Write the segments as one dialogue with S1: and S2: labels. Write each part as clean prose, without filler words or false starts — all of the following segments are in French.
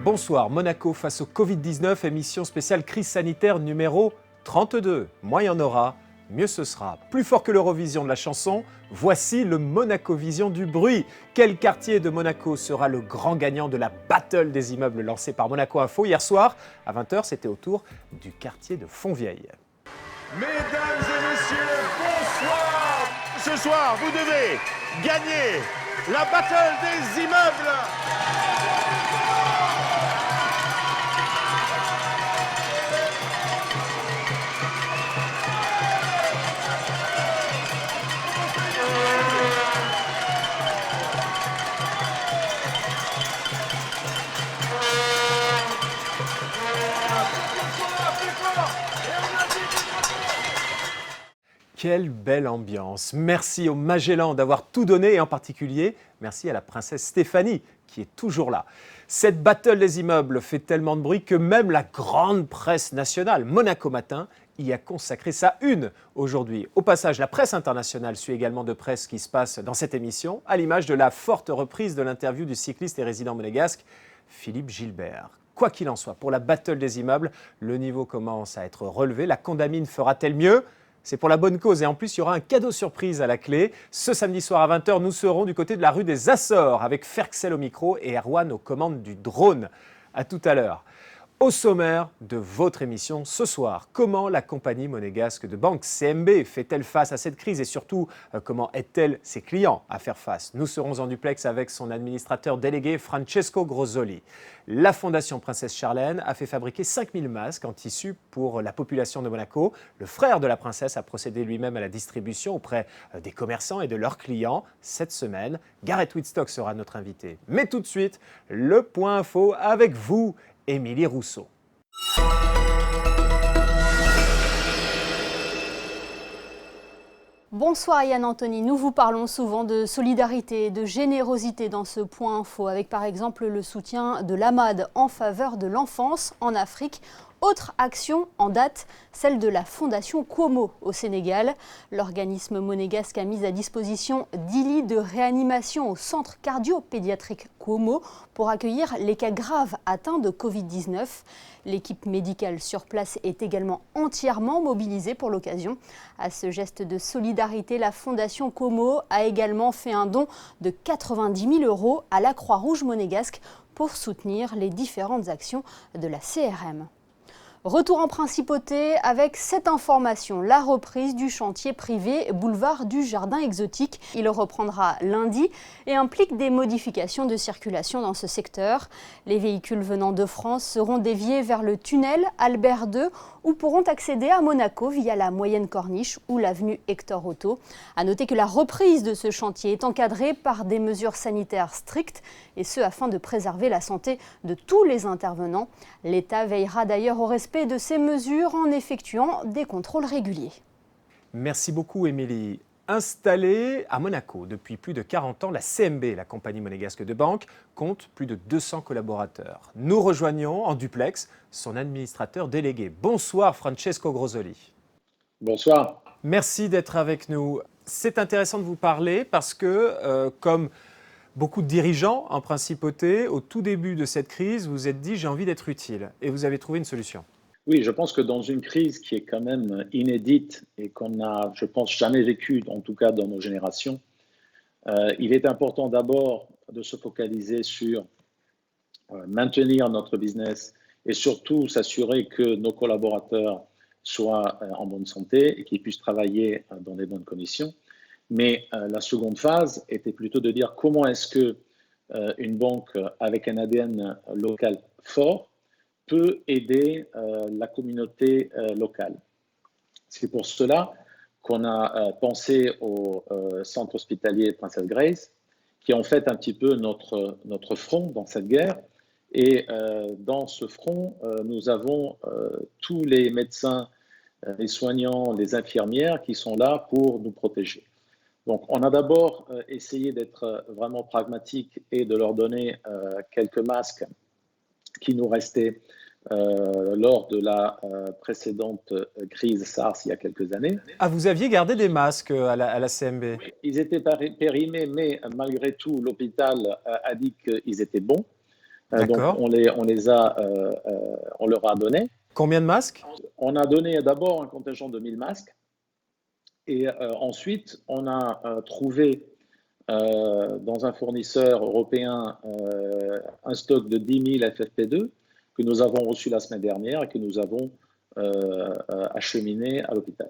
S1: Bonsoir, Monaco face au Covid-19, émission spéciale crise sanitaire numéro 32. Moins il y en aura, mieux ce sera. Plus fort que l'Eurovision de la chanson, voici le Monaco-Vision du bruit. Quel quartier de Monaco sera le grand gagnant de la battle des immeubles lancée par Monaco Info hier soir? À 20h, c'était au tour du quartier de Fontvieille.
S2: Mesdames et messieurs, bonsoir! Ce soir, vous devez gagner la battle des immeubles!
S1: Quelle belle ambiance. Merci au Magellan d'avoir tout donné et en particulier, merci à la princesse Stéphanie qui est toujours là. Cette battle des immeubles fait tellement de bruit que même la grande presse nationale, Monaco Matin, y a consacré sa une aujourd'hui. Au passage, la presse internationale suit également de près ce qui se passe dans cette émission, à l'image de la forte reprise de l'interview du cycliste et résident monégasque Philippe Gilbert. Quoi qu'il en soit, pour la battle des immeubles, le niveau commence à être relevé. La Condamine fera-t-elle mieux ? C'est pour la bonne cause et en plus il y aura un cadeau surprise à la clé. Ce samedi soir à 20h, nous serons du côté de la rue des Açores avec Ferxel au micro et Erwan aux commandes du drone. A tout à l'heure. Au sommaire de votre émission ce soir, comment la compagnie monégasque de banque CMB fait-elle face à cette crise et surtout comment aide-t-elle ses clients à faire face? Nous serons en duplex avec son administrateur délégué Francesco Grozzoli. La Fondation Princesse Charlène a fait fabriquer 5000 masques en tissu pour la population de Monaco. Le frère de la princesse a procédé lui-même à la distribution auprès des commerçants et de leurs clients cette semaine. Gareth Whitstock sera notre invité. Mais tout de suite, le point info avec vous, Émilie Rousseau.
S3: Bonsoir Yann Anthony, nous vous parlons souvent de solidarité et de générosité dans ce point info, avec par exemple le soutien de l'AMAD en faveur de l'enfance en Afrique. Autre action en date, celle de la Fondation Cuomo au Sénégal. L'organisme monégasque a mis à disposition 10 lits de réanimation au centre cardio-pédiatrique Cuomo pour accueillir les cas graves atteints de Covid-19. L'équipe médicale sur place est également entièrement mobilisée pour l'occasion. À ce geste de solidarité, la Fondation Cuomo a également fait un don de 90 000 € à la Croix-Rouge monégasque pour soutenir les différentes actions de la CRM. Retour en principauté avec cette information, la reprise du chantier privé boulevard du Jardin Exotique. Il reprendra lundi et implique des modifications de circulation dans ce secteur. Les véhicules venant de France seront déviés vers le tunnel Albert II ou pourront accéder à Monaco via la Moyenne Corniche ou l'avenue Hector Otto. À noter que la reprise de ce chantier est encadrée par des mesures sanitaires strictes et ce afin de préserver la santé de tous les intervenants. L'État veillera d'ailleurs au respect de ces mesures en effectuant des contrôles réguliers.
S1: Merci beaucoup Émilie. Installée à Monaco depuis plus de 40 ans, la CMB, la compagnie monégasque de banque, compte plus de 200 collaborateurs. Nous rejoignons en duplex son administrateur délégué. Bonsoir Francesco Grozzoli.
S4: Bonsoir.
S1: Merci d'être avec nous. C'est intéressant de vous parler parce que, comme beaucoup de dirigeants en principauté, au tout début de cette crise, vous vous êtes dit « j'ai envie d'être utile » et vous avez trouvé une solution.
S4: Oui, je pense que dans une crise qui est quand même inédite et qu'on n'a, je pense, jamais vécue, en tout cas dans nos générations, il est important d'abord de se focaliser sur maintenir notre business et surtout s'assurer que nos collaborateurs soient en bonne santé et qu'ils puissent travailler dans des bonnes conditions. Mais la seconde phase était plutôt de dire comment est-ce que une banque avec un ADN local fort peut aider la communauté locale. C'est pour cela qu'on a pensé au centre hospitalier Princess Grace, qui est en fait un petit peu notre front dans cette guerre. Et dans ce front, nous avons tous les médecins, les soignants, les infirmières qui sont là pour nous protéger. Donc, on a d'abord essayé d'être vraiment pragmatique et de leur donner quelques masques qui nous restaient lors de la précédente crise SARS il y a quelques années.
S1: Ah, vous aviez gardé des masques à la CMB?
S4: Oui, ils étaient périmés, mais malgré tout, l'hôpital a dit qu'ils étaient bons. Donc
S1: D'accord.
S4: on leur a donné.
S1: Combien de masques?
S4: On a donné d'abord un contingent de 1000 masques et ensuite on a trouvé dans un fournisseur européen un stock de 10 000 FFP2 que nous avons reçu la semaine dernière et que nous avons acheminé à l'hôpital.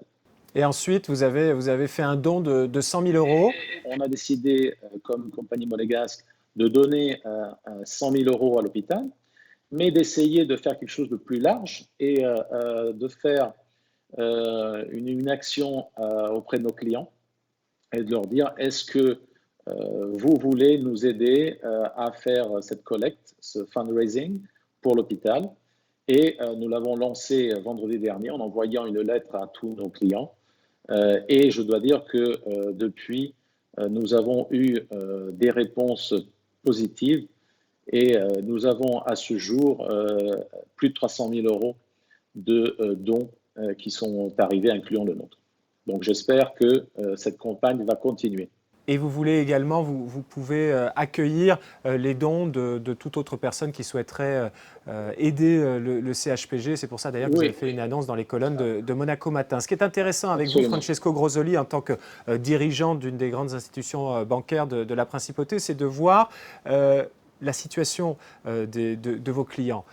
S1: Et ensuite, vous avez fait un don de 100 000 euros.
S4: On a décidé, comme compagnie monégasque, de donner 100 000 euros à l'hôpital, mais d'essayer de faire quelque chose de plus large et de faire une action auprès de nos clients et de leur dire est-ce que vous voulez nous aider à faire cette collecte, ce fundraising pour l'hôpital. Et nous l'avons lancé vendredi dernier en envoyant une lettre à tous nos clients. Et je dois dire que depuis, nous avons eu des réponses positives et nous avons à ce jour plus de 300 000 euros de dons qui sont arrivés, incluant le nôtre. Donc j'espère que cette campagne va continuer.
S1: Et vous voulez également, vous pouvez accueillir les dons de toute autre personne qui souhaiterait aider le CHPG. C'est pour ça d'ailleurs que vous avez fait une annonce dans les colonnes de Monaco Matin. Ce qui est intéressant avec vous, Francesco Grosoli, en tant que dirigeant d'une des grandes institutions bancaires de la Principauté, c'est de voir la situation de vos clients.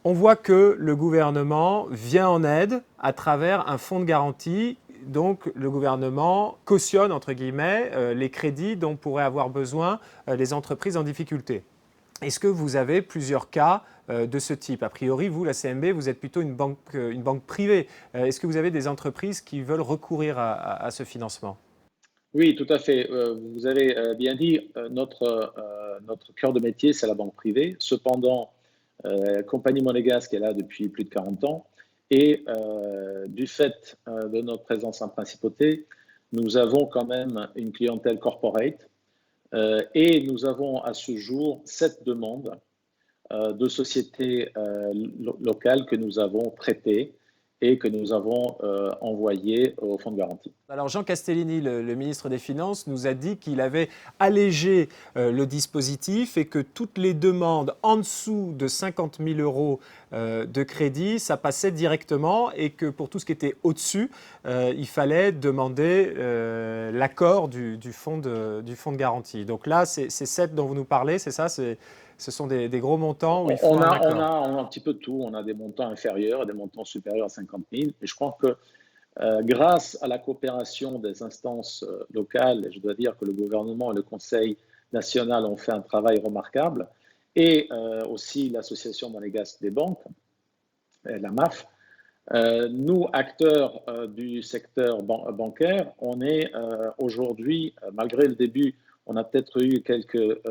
S1: On voit que le gouvernement vient en aide à travers un fonds de garantie. Donc, le gouvernement cautionne, entre guillemets, les crédits dont pourraient avoir besoin les entreprises en difficulté. Est-ce que vous avez plusieurs cas de ce type? A priori, vous, la CMB, vous êtes plutôt une banque privée. Est-ce que vous avez des entreprises qui veulent recourir à ce financement?
S4: Oui, tout à fait. Vous avez bien dit, notre cœur de métier, c'est la banque privée. Cependant, Compagnie Monégasque est là depuis plus de 40 ans. Et du fait de notre présence en Principauté, nous avons quand même une clientèle corporate et nous avons à ce jour 7 demandes de sociétés locales que nous avons traitées et que nous avons envoyées au fonds de garantie.
S1: Alors Jean Castellini, le ministre des Finances, nous a dit qu'il avait allégé le dispositif et que toutes les demandes en dessous de 50 000 euros de crédit, ça passait directement et que pour tout ce qui était au-dessus, il fallait demander l'accord du fonds de garantie. Donc là, c'est 7 dont vous nous parlez, c'est ça? Ce sont des gros montants où il faut
S4: on
S1: un
S4: a
S1: accord.
S4: un petit peu de tout. On a des montants inférieurs et des montants supérieurs à 50 000. Et je crois que grâce à la coopération des instances locales, et je dois dire que le gouvernement et le Conseil national ont fait un travail remarquable, et aussi l'Association monégasque des banques, la MAF, nous, acteurs du secteur bancaire, on est aujourd'hui, malgré le début, on a peut-être eu quelques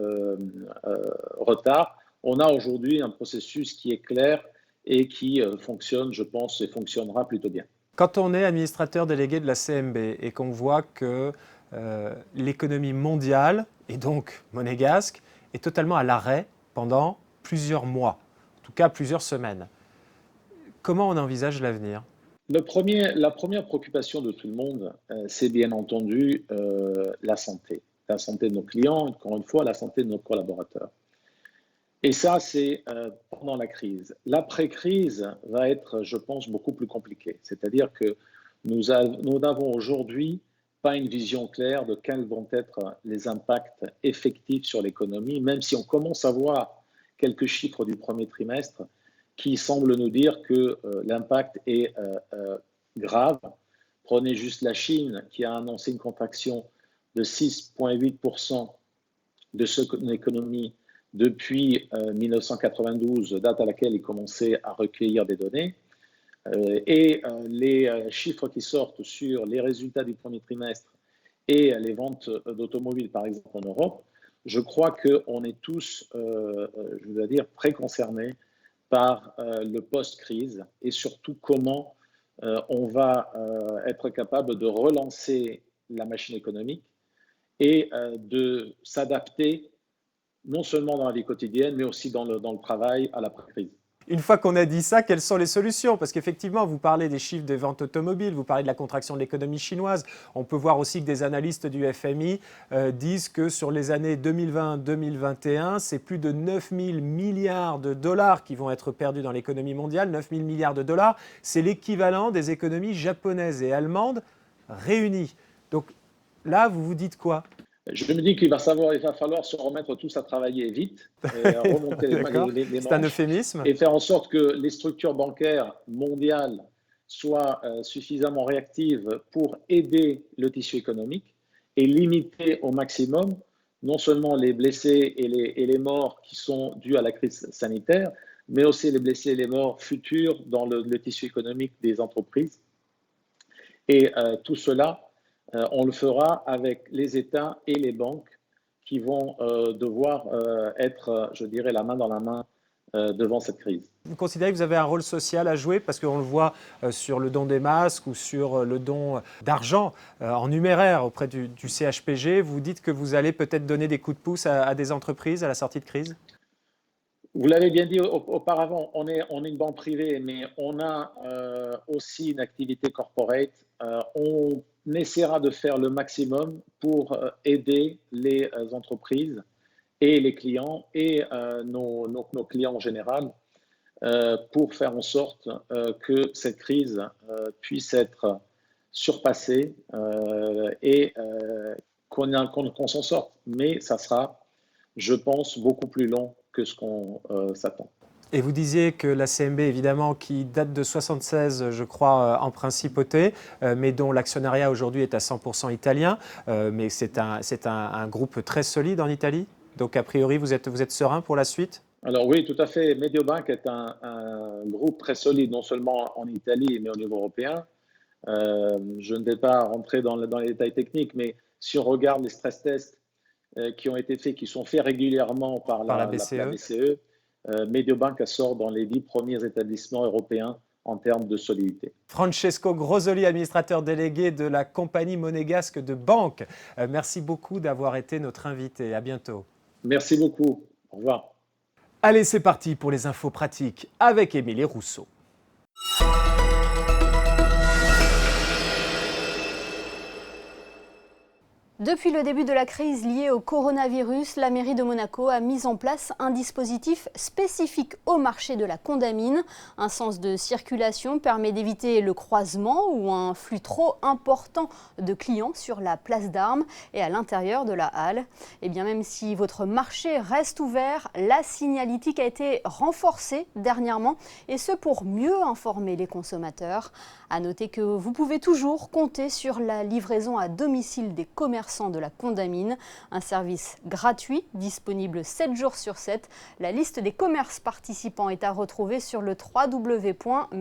S4: retards, on a aujourd'hui un processus qui est clair et qui fonctionne, je pense, et fonctionnera plutôt bien.
S1: Quand on est administrateur délégué de la CMB et qu'on voit que l'économie mondiale, et donc monégasque, est totalement à l'arrêt pendant plusieurs mois, en tout cas plusieurs semaines, comment on envisage l'avenir?
S4: La première préoccupation de tout le monde, c'est bien entendu la santé. La santé de nos clients, encore une fois, la santé de nos collaborateurs. Et ça, c'est pendant la crise. L'après-crise va être, je pense, beaucoup plus compliqué. C'est-à-dire que nous n'avons aujourd'hui pas une vision claire de quels vont être les impacts effectifs sur l'économie, même si on commence à voir quelques chiffres du premier trimestre qui semblent nous dire que l'impact est grave. Prenez juste la Chine qui a annoncé une contraction de 6,8% de son économie depuis 1992, date à laquelle il commençait à recueillir des données. Et les chiffres qui sortent sur les résultats du premier trimestre et les ventes d'automobiles, par exemple, en Europe, je crois qu'on est tous, je dois dire, préconcernés par le post-crise et surtout comment on va être capable de relancer la machine économique et de s'adapter non seulement dans la vie quotidienne, mais aussi dans le travail à l'après-crise.
S1: Une fois qu'on a dit ça, quelles sont les solutions? Parce qu'effectivement, vous parlez des chiffres des ventes automobiles, vous parlez de la contraction de l'économie chinoise. On peut voir aussi que des analystes du FMI disent que sur les années 2020-2021, c'est plus de 9 000 milliards de dollars qui vont être perdus dans l'économie mondiale. 9 000 milliards de dollars, c'est l'équivalent des économies japonaises et allemandes réunies. Donc là, vous vous dites quoi?
S4: Je me dis qu'il va falloir se remettre tous à travailler vite, et à remonter les
S1: C'est un
S4: manches
S1: euphémisme.
S4: et faire en sorte que les structures bancaires mondiales soient suffisamment réactives pour aider le tissu économique et limiter au maximum non seulement les blessés et les morts qui sont dus à la crise sanitaire, mais aussi les blessés et les morts futurs dans le tissu économique des entreprises. Et tout cela, on le fera avec les États et les banques qui vont devoir être, je dirais, la main dans la main devant cette crise.
S1: Vous considérez que vous avez un rôle social à jouer parce qu'on le voit sur le don des masques ou sur le don d'argent en numéraire auprès du CHPG. Vous dites que vous allez peut-être donner des coups de pouce à des entreprises à la sortie de crise?
S4: Vous l'avez bien dit auparavant, on est une banque privée, mais on a aussi une activité corporate. On essaiera de faire le maximum pour aider les entreprises et les clients et nos clients en général pour faire en sorte que cette crise puisse être surpassée et qu'on s'en sorte. Mais ça sera, je pense, beaucoup plus long que ce qu'on s'attend.
S1: Et vous disiez que la CMB, évidemment, qui date de 1976, je crois, en principauté, mais dont l'actionnariat aujourd'hui est à 100% italien, mais c'est un groupe très solide en Italie. Donc, a priori, vous êtes serein pour la suite?
S4: Alors oui, tout à fait. Mediobanca est un groupe très solide, non seulement en Italie, mais au niveau européen. Je ne vais pas rentrer dans les détails techniques, mais si on regarde les stress tests qui ont été faits, qui sont faits régulièrement par la BCE, Mediobanca sort dans les 10 premiers établissements européens en termes de solidité.
S1: Francesco Grosoli, administrateur délégué de la compagnie monégasque de banque. Merci beaucoup d'avoir été notre invité. À bientôt.
S4: Merci beaucoup. Au revoir.
S1: Allez, c'est parti pour les infos pratiques avec Émilie Rousseau.
S3: Depuis le début de la crise liée au coronavirus, la mairie de Monaco a mis en place un dispositif spécifique au marché de la Condamine. Un sens de circulation permet d'éviter le croisement ou un flux trop important de clients sur la place d'Armes et à l'intérieur de la halle. Et bien même si votre marché reste ouvert, la signalétique a été renforcée dernièrement et ce pour mieux informer les consommateurs. À noter que vous pouvez toujours compter sur la livraison à domicile des commerçants de la Condamine, un service gratuit disponible 7 jours sur 7. La liste des commerces participants est à retrouver sur le www.mairie.mc.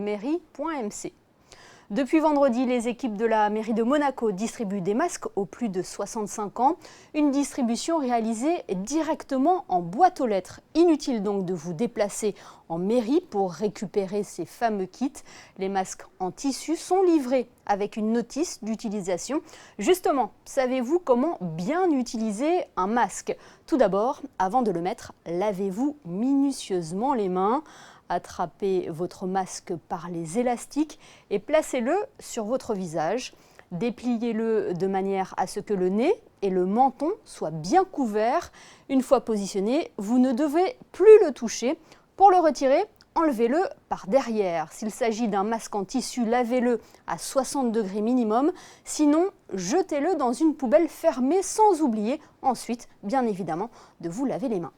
S3: Depuis vendredi, les équipes de la mairie de Monaco distribuent des masques aux plus de 65 ans. Une distribution réalisée directement en boîte aux lettres. Inutile donc de vous déplacer en mairie pour récupérer ces fameux kits. Les masques en tissu sont livrés avec une notice d'utilisation. Justement, savez-vous comment bien utiliser un masque? Tout d'abord, avant de le mettre, lavez-vous minutieusement les mains. Attrapez votre masque par les élastiques et placez-le sur votre visage. Dépliez-le de manière à ce que le nez et le menton soient bien couverts. Une fois positionné, vous ne devez plus le toucher. Pour le retirer, enlevez-le par derrière. S'il s'agit d'un masque en tissu, lavez-le à 60 degrés minimum. Sinon, jetez-le dans une poubelle fermée sans oublier ensuite, bien évidemment, de vous laver les mains.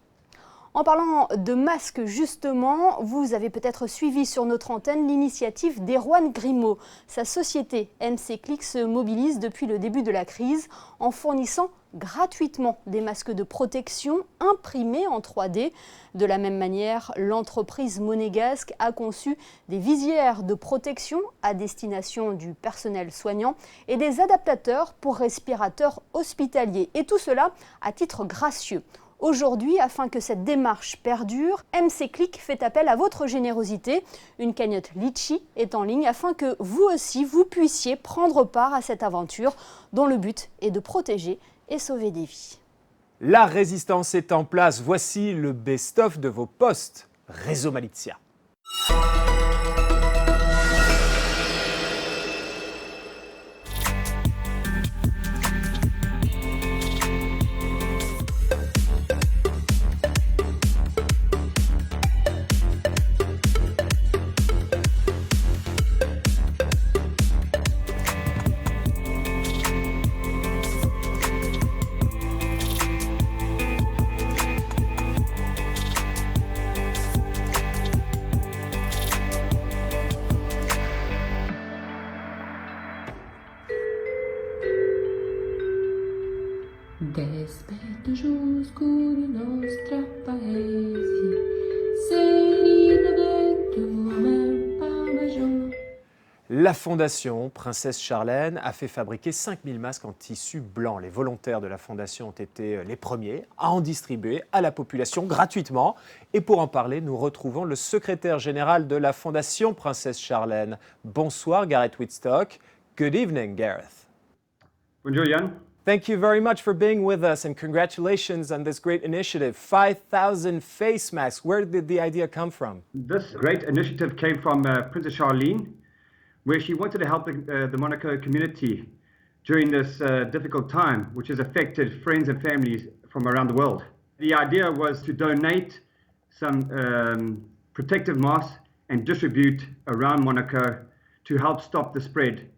S3: En parlant de masques justement, vous avez peut-être suivi sur notre antenne l'initiative d'Erwan Grimaud. Sa société MC Click se mobilise depuis le début de la crise en fournissant gratuitement des masques de protection imprimés en 3D. De la même manière, l'entreprise monégasque a conçu des visières de protection à destination du personnel soignant et des adaptateurs pour respirateurs hospitaliers. Et tout cela à titre gracieux. Aujourd'hui, afin que cette démarche perdure, MC Click fait appel à votre générosité. Une cagnotte Litchi est en ligne afin que vous aussi, vous puissiez prendre part à cette aventure dont le but est de protéger et sauver des vies.
S1: La résistance est en place. Voici le best-of de vos posts Réseau Malizia.
S5: Desperte giuscuri nostra paesi, sei vento me pavajon.
S1: La Fondation Princesse Charlène a fait fabriquer 5000 masques en tissu blanc. Les volontaires de la Fondation ont été les premiers à en distribuer à la population gratuitement. Et pour en parler, nous retrouvons le secrétaire général de la Fondation Princesse Charlène. Bonsoir Gareth Whitstock. Good evening, Gareth.
S6: Bonjour Jan.
S1: Thank you very much for being with us and congratulations on this great initiative. 5,000 face masks. Where did the idea come from?
S6: This great initiative came from Princess Charlene, where she wanted to help the Monaco community during this difficult time, which has affected friends and families from around the world. The idea was to donate some protective masks and distribute around Monaco to help stop the spread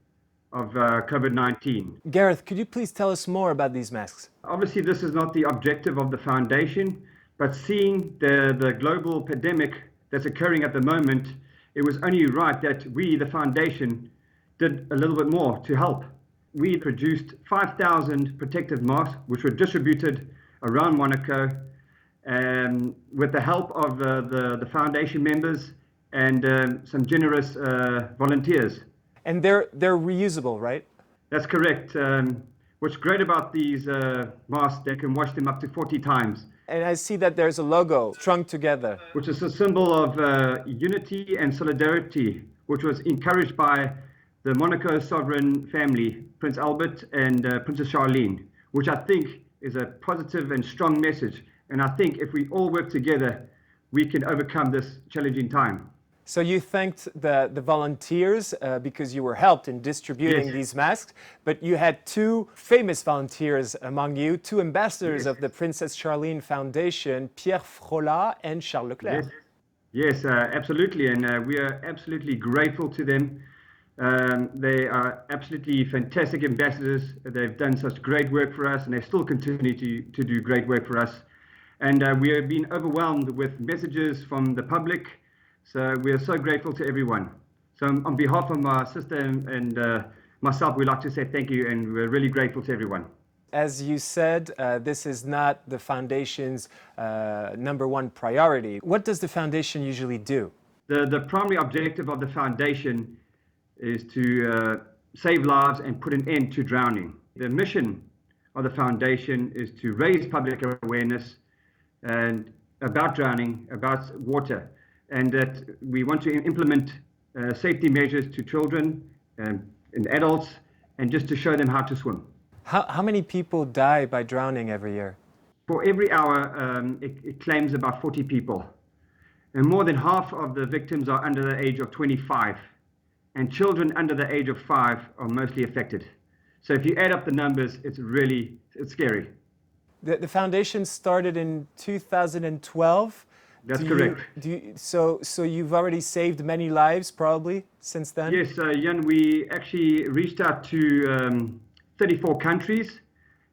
S6: of COVID-19.
S1: Gareth, could you please tell us more about these masks?
S6: Obviously, this is not the objective of the foundation, but seeing the global pandemic that's occurring at the moment, it was only right that we, the foundation, did a little bit more to help. We produced 5,000 protective masks, which were distributed around Monaco with the help of the foundation members and some generous volunteers.
S1: And they're reusable, right?
S6: That's correct. What's great about these masks, they can wash them up to 40 times.
S1: And I see that there's a logo strung together.
S6: Which is a symbol of unity and solidarity, which was encouraged by the Monaco sovereign family, Prince Albert and Princess Charlene, which I think is a positive and strong message. And I think if we all work together, we can overcome this challenging time.
S1: So you thanked the volunteers because you were helped in distributing
S6: Yes.
S1: these masks, but you had two famous volunteers among you, two ambassadors of the Princess Charlene Foundation, Pierre Frolat and Charles Leclerc.
S6: Yes, absolutely, and we are absolutely grateful to them. They are absolutely fantastic ambassadors. They've done such great work for us, and they still continue to do great work for us. And we have been overwhelmed with messages from the public. So we are so grateful to everyone. So on behalf of my sister and myself, we'd like to say thank you, and we're really grateful to everyone.
S1: As you said, this is not the foundation's number one priority. What does the foundation usually do?
S6: The primary objective of the foundation is to save lives and put an end to drowning. The mission of the foundation is to raise public awareness and about drowning, about water, and that we want to implement safety measures to children and adults, and just to show them how to swim.
S1: How many people die by drowning every year?
S6: For every hour, it claims about 40 people. And more than half of the victims are under the age of 25. And children under the age of 5 are mostly affected. So if you add up the numbers, it's scary.
S1: The foundation started in 2012.
S6: That's correct.
S1: So you've already saved many lives probably since then?
S6: Yes, Jan, we actually reached out to 34 countries,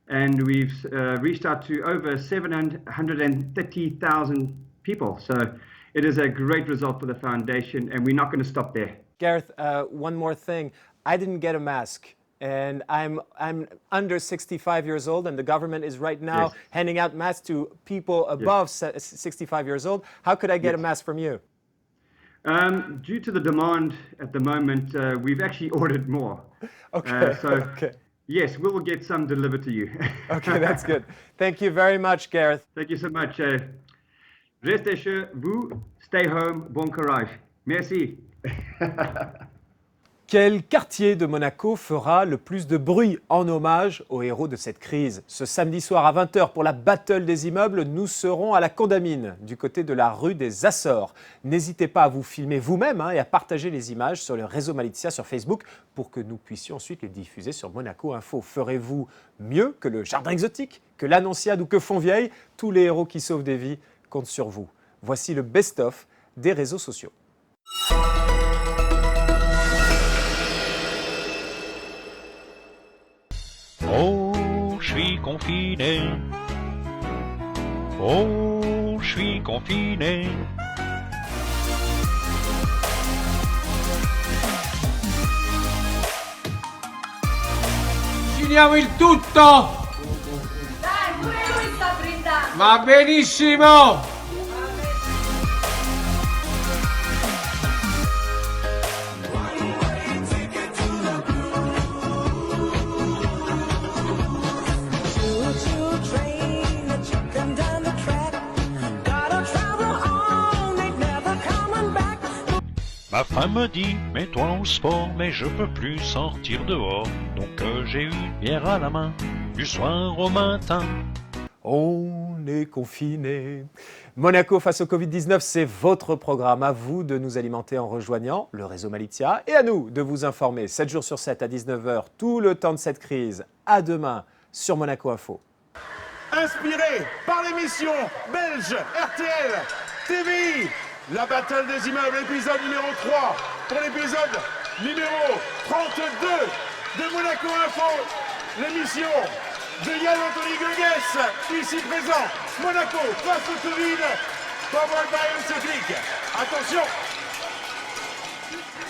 S6: and we've reached out to over 730,000 people. So it is a great result for the foundation, and we're not going to stop there.
S1: Gareth, one more thing. I didn't get a mask, and I'm under 65 years old, and the government is right now handing out masks to people above 65 years old. How could I get a mask from you?
S6: Due to the demand at the moment, we've actually ordered more.
S1: Okay.
S6: Okay. Yes, we will get some delivered to you.
S1: Okay, that's good. Thank you very much, Gareth.
S6: Thank you so much. Restez chez vous, stay home, bon courage. Merci.
S1: Quel quartier de Monaco fera le plus de bruit en hommage aux héros de cette crise? Ce samedi soir à 20h pour la Battle des immeubles, nous serons à la Condamine, du côté de la rue des Açores. N'hésitez pas à vous filmer vous-même et à partager les images sur le réseau Malizia sur Facebook pour que nous puissions ensuite les diffuser sur Monaco Info. Ferez-vous mieux que le Jardin Exotique, que l'Annonciade ou que Fontvieille? Tous les héros qui sauvent des vies comptent sur vous. Voici le best-of des réseaux sociaux.
S7: Oh, je suis confiné. Oh, je suis confiné.
S8: Finiamo il tutto!
S9: Dai, pure lui sta brindando!
S8: Va benissimo!
S7: Ma femme me dit, mets-toi au sport, mais je peux plus sortir dehors. Donc j'ai une bière à la main, du soir au matin.
S1: On est confiné. Monaco face au Covid-19, c'est votre programme. À vous de nous alimenter en rejoignant le réseau Malizia et à nous de vous informer 7 jours sur 7 à 19h tout le temps de cette crise. À demain sur Monaco Info.
S2: Inspiré par l'émission belge RTL TVI, la Battle des immeubles, épisode numéro 3, pour l'épisode numéro 32 de Monaco Info, l'émission de Yann-Anthony Guegues, ici présent, Monaco face au Covid, powered by Unsoclick. Attention,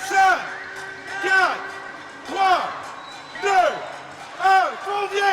S2: 5, 4, 3, 2, 1, Fontvieille.